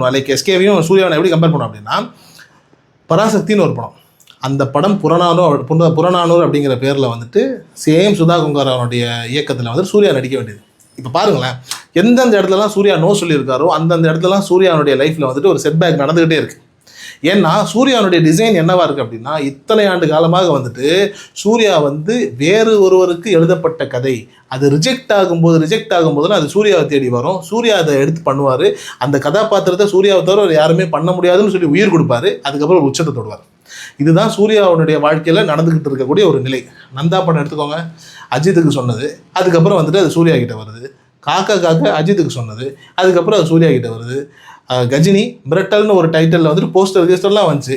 Like எஸ்கேவையும் சூர்யாவை எப்படி compare பண்ணோம் அப்படின்னா, பராசக்தின்னு ஒரு படம். அந்த படம் புறநானூறு அப்படிங்கிற பேரில் வந்துட்டு சேம் சுதா கொங்கார் அவனுடைய இயக்கத்தில் வந்துட்டு சூர்யா நடிக்க வேண்டியது. இப்போ பாருங்களேன், எந்தெந்த இடத்துலலாம் சூர்யா நோ சொல்லியிருக்காரோ அந்தந்த இடத்துலலாம் சூர்யாவுடைய லைஃப்பில் வந்துட்டு ஒரு செட்பேக் நடந்துக்கிட்டே இருக்குது. ஏன்னா சூர்யாவுடைய டிசைன் என்னவா இருக்குது அப்படின்னா, இத்தனை ஆண்டு காலமாக வந்துட்டு சூர்யா வந்து வேறு ஒருவருக்கு எழுதப்பட்ட கதை அது ரிஜெக்ட் ஆகும்போதுலாம் அது சூர்யாவை தேடி வரும். சூர்யா அதை எடுத்து பண்ணுவார். அந்த கதாபாத்திரத்தை சூர்யாவை தவிர யாருமே பண்ண முடியாதுன்னு சொல்லி உயிர் கொடுப்பாரு. அதுக்கப்புறம் ஒரு உச்சத்தை தொடுவார். இதுதான் சூர்யாவுடைய வாழ்க்கையில் நடந்துக்கிட்டு இருக்கக்கூடிய ஒரு நிலை. நந்தா படம் எடுத்துக்கோங்க, அஜித்துக்கு சொன்னது, அதுக்கப்புறம் வந்துட்டு அது சூர்யா கிட்ட வருது. காக்கா அஜித்துக்கு சொன்னது, அதுக்கப்புறம் அது சூர்யா கிட்ட வருது. கஜினி மிரட்டல்னு ஒரு டைட்டிலில் வந்துட்டு போஸ்டர் ரிஜிஸ்டர்லாம் வந்துச்சு.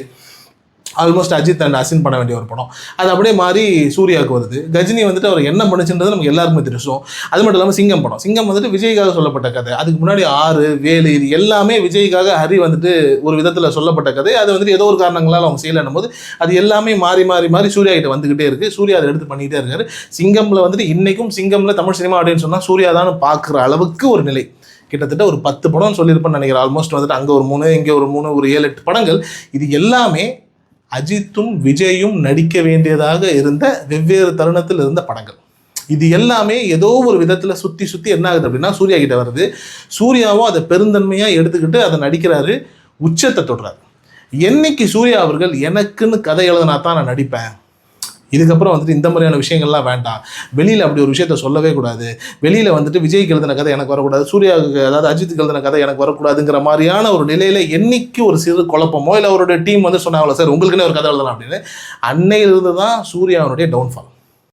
ஆல்மோஸ்ட் அஜித் அண்ட் அசின் பண்ண வேண்டிய ஒரு படம். அது அப்படியே மாறி சூர்யாவுக்கு வருது. கஜினி வந்துட்டு அவர் என்ன பண்ணுச்சுன்றது நமக்கு எல்லாருக்குமே தெரியும். அது மட்டும் இல்லாமல் சிங்கம் படம். சிங்கம் வந்துட்டு விஜய்க்காக சொல்லப்பட்ட கதை. அதுக்கு முன்னாடி 6, 7 இது எல்லாமே விஜய்க்காக ஹரி வந்துட்டு ஒரு விதத்தில் சொல்லப்பட்ட கதை. அது வந்துட்டு ஏதோ ஒரு காரணங்களால் அவங்க செய்யலைன்னும் போது அது எல்லாமே மாறி சூர்யா கிட்ட வந்துக்கிட்டே இருக்குது. சூர்யா அதை எடுத்து பண்ணிகிட்டே இருக்காரு. சிங்கமில் வந்துட்டு இன்றைக்கும் சிங்கமில் தமிழ் சினிமா அப்படின்னு சொன்னால் சூர்யா தான் பார்க்குற அளவுக்கு ஒரு நிலை. கிட்டத்தட்ட ஒரு 10 படம் சொல்லியிருப்பேன்னு நினைக்கிறேன். ஆல்மோஸ்ட் வந்துட்டு அங்கே ஒரு 3, இங்கே ஒரு 3, ஒரு 7-8 படங்கள். இது எல்லாமே அஜித்தும் விஜயும் நடிக்க வேண்டியதாக இருந்த வெவ்வேறு தருணத்தில் இருந்த படங்கள். இது எல்லாமே ஏதோ ஒரு விதத்தில் சுற்றி என்ன ஆகுது அப்படின்னா சூர்யா கிட்ட வருது. சூர்யாவும் அதை பெருந்தன்மையாக எடுத்துக்கிட்டு அதை நடிக்கிறாரு, உச்சத்தை தொடுறாரு. என்னைக்கு சூர்யா அவர்கள் எனக்குன்னு கதை எழுதினா தான் நான் நடிப்பேன், இதுக்கப்புறம் வந்துட்டு இந்த மாதிரியான விஷயங்கள்லாம் வேண்டாம், வெளியில் அப்படி ஒரு விஷயத்த சொல்லவே கூடாது, வெளியில் வந்துட்டு விஜய்க்கு எழுதின கதை எனக்கு வரக்கூடாது, சூர்யாவுக்கு அதாவது அஜித்துக்கு எழுதின கதை எனக்கு வரக்கூடாதுங்கிற மாதிரியான ஒரு நிலையில் என்னைக்கு ஒரு சிறு குழப்பமோ இல்லை அவருடைய டீம் வந்து சொன்னாங்களோ சார் உங்களுக்குன்னே ஒரு கதை எழுதலாம் அப்படின்னு, அன்னையிலிருந்து தான் சூர்யாவுடைய டவுன்ஃபால்.